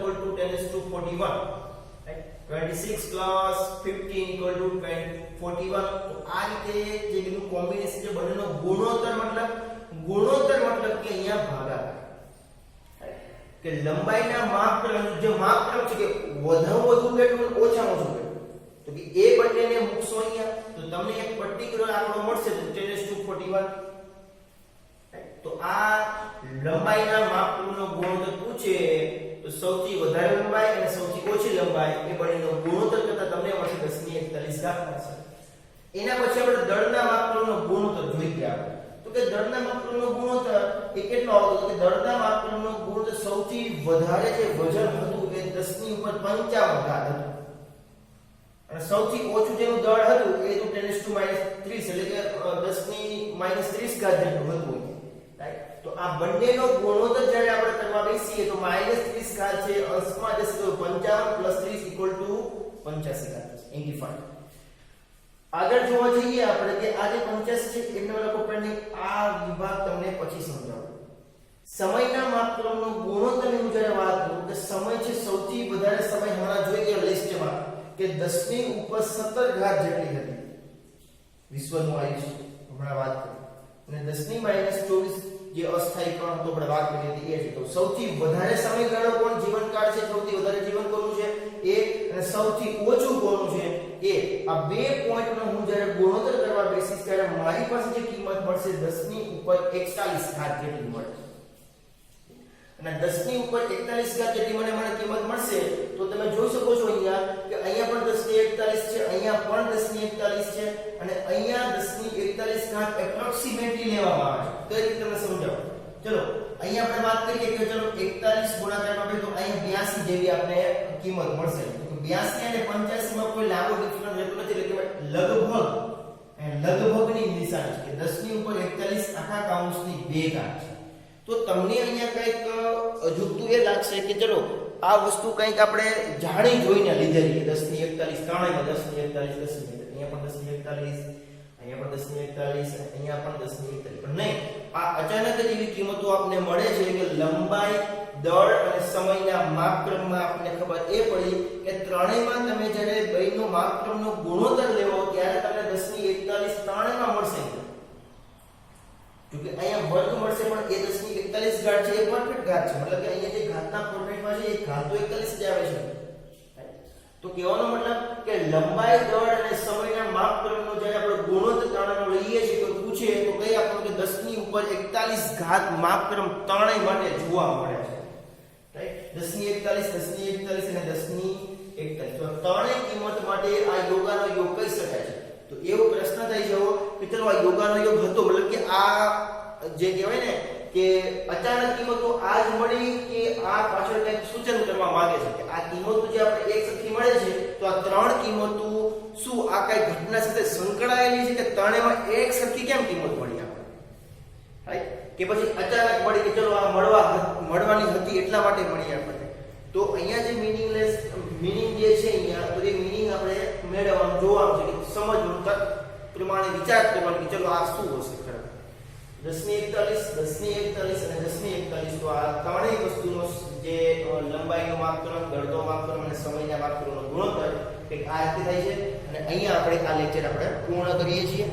10⁻41, રાઈટ? 26 + 15 = 41. તો આ રીતે જે એનું કોમ્બિનેશન છે બંનેનો ગુણોત્તર મતલબ કે અહીંયા ભાગાકાર, કે લંબાઈના માપક્રમ, જે માપક્રમ છે કે વધુ કેટલું ઓછામાં ઓછું કેટલું, તો કે એ બંનેને મૂકશો અહીંયા તો તમને એક પર્ટીક્યુલર આંકડો મળશે 10⁻41. તો આ લંબાઈના માપક્રમનો ગુણોત્તર પૂછે તો સૌથી વધારે લંબાઈ અને સૌથી ઓછી લંબાઈ એ બંનેનો ગુણોત્તર કરતા તમને મળશે 10 ની 41 ઘાત મળશે. એના પછી આપણે દળના માપક્રમનો ગુણોત્તર જોઈ ગયા. તો કે દળના માપક્રમનો ગુણોત્તર એ કેટલો આવતો? તો કે દળના માપક્રમનો ગુણોત્તર સૌથી વધારે જે વજન હતું એ 10 ની ઉપર 55 ઘાત હતું, અને સૌથી ઓછું જેનું દળ હતું એ તો 10⁻30, એટલે કે 10 ની -30 ઘાત જેટલું હતું, રાઈટ? તો આ બંનેનો ગુણોત્તર જ્યારે આપણે કરવા બેસીએ તો -30 ઘાત છે અંશમાં જશે તો 55 + 30 = 85 ઘાત, 85. આગળ જોવા જઈએ આપણે કે આ જે 85 છે એનો લખો પહેલા આ વિભાગ તમને પછી સમજાવું. સમયના માપક્રમનો ગુણોત્તરની હું જ્યારે વાત કરું કે સમય છે સૌથી વધારે સમય હમણાં જોઈ ગયા લિસ્ટમાં કે 10 ની ઉપર 17 ઘાત જેટલી હતી વિશ્વનું આયુષ્ય હમણાં વાત કરી, અને 10 ની -24 જે અસ્થાયી કણ હતો આપણે વાત કરી હતી એ છે. તો સૌથી વધારે સમયગાળો કોણ જીવનકાળ છે, સૌથી વધારે જીવન કોનું છે એ, અને સૌથી ઓછું કોનું છે એ. આ બે પોઈન્ટનો હું જ્યારે ગુણોત્તર કરવા બેસીશ ત્યારે મારી પાસે જે કિંમત મળશે 10 ની ઉપર 41 ઘાત જેટલી મળશે, અને 10 ની ઉપર 41 ઘાત જેટલી મને કિંમત મળશે. તો તમે જોઈ શકો છો અહીંયા કે અહીંયા પણ 10 ની 41 છે, અહીંયા પણ 10 ની 41 છે, અને અહીંયા 10 ની 41 ઘાત એપ્રોક્સિમેટલી લેવામાં આવે છે. કઈ રીતે તમે સમજાવો? ચલો અહીંયા આપણે વાત કરીએ કે ચલો 41 ગુણાકારમાં બે તો અહીંયા 82 જેવી આપણે કિંમત મળશે. 82 અને 85 માં કોઈ લાંબો ડિફરન્સ રહેતો નથી, એટલે લગભગની નિશાની છે કે 10 ની ઉપર 41 આખા કાઉન્સની 2 ઘાત છે. તો તમને અહીંયા કંઈક અજુગતું એ લાગશે કે ચલો આ વસ્તુ કંઈક આપણે જાણી જોઈને લીધેલી, 10 ની 41 ત્રણેયમાં 10 ની 41 10 ની, અહીંયા પણ 10 ની 41, અહીંયા પણ 10 ની 41, અહીંયા પણ 10 ની 41, પણ નહીં, આ અચાનક જ એવી કિંમતો આપને મળે છે કે લંબાઈ, દળ અને સમયના માપક્રમમાં આપને ખબર એ પડી કે ત્રણેયમાં તમે જ્યારે બેનો માપક્રમનો ગુણોત્તર લેવો ત્યારે તમને 10 ની 41 ત્રણેયમાં મળશે. क्योंकि અહીંયા વર્ગ મળશે પણ એ 10 ની 41 ઘાત છે એ પરફેક્ટ ઘાત છે, મતલબ કે અહીંયા જે ઘાતના ફોર્મેટમાં છે એ ઘાત તો 41 જ આવે છે. તો કહેવાનો મતલબ કે લંબાઈ, દળ અને સમયના માપક્રમનો જ્યારે આપણે ગુણોત્તર ત્રણેયનો લઈએ છીએ તો પૂછે તો કઈ આપણને કે 10 ની ઉપર 41 ઘાત માપક્રમ ત્રણેય માટે જોવા મળે છે, રાઈટ? 10 ની 41, 10 ની 41 અને 10 ની 41, તો ત્રણેય કિંમત માટે આ યોગાનો યોગ કહી શકાય છે. તો એવો પ્રશ્ન થઈ જવો કે ચલો આ યોગાનો યોગ હતો, મતલબ કે આ જે કહેવાય ને કે અચાનક કિંમતો આજ મળી કે આ પાછળ કંઈક સૂચન કરવા માંગે છે કે આ કિંમતો જે આપણે એક તો આ ત્રણ કિંમતો શું આ કઈ ઘટના સાથે સંકળાયેલી છે કે ત્રણેયમાં એક સરખી કેમ કિંમત મળી આપણે, રાઈટ? કે પછી અચાનક મળી કે ચલો આ મળવાની હતી એટલા માટે મળી આપણને. તો અહીંયા જે મીનિંગ જે છે અહીંયા, તો એ મીનિંગ આપણે મેળવવાનું જોવાનું છે, કે સમજવાનું, તર્ક પ્રમાણે વિચાર કરવાનો કે ચલો આ શું હશે ખરેખર. 10 ની 41 અને 10 ની 41, તો આ ત્રણેય વસ્તુનો જે લંબાઈનો માપક્રમ, ગળતો માપક્રમ અને સમયના માપક્રમનો ગુણોત્તર કંઈક આ રીતે થાય છે. અને અહીંયા આપણે આ લેક્ચર આપણે પૂર્ણ કરીએ છીએ.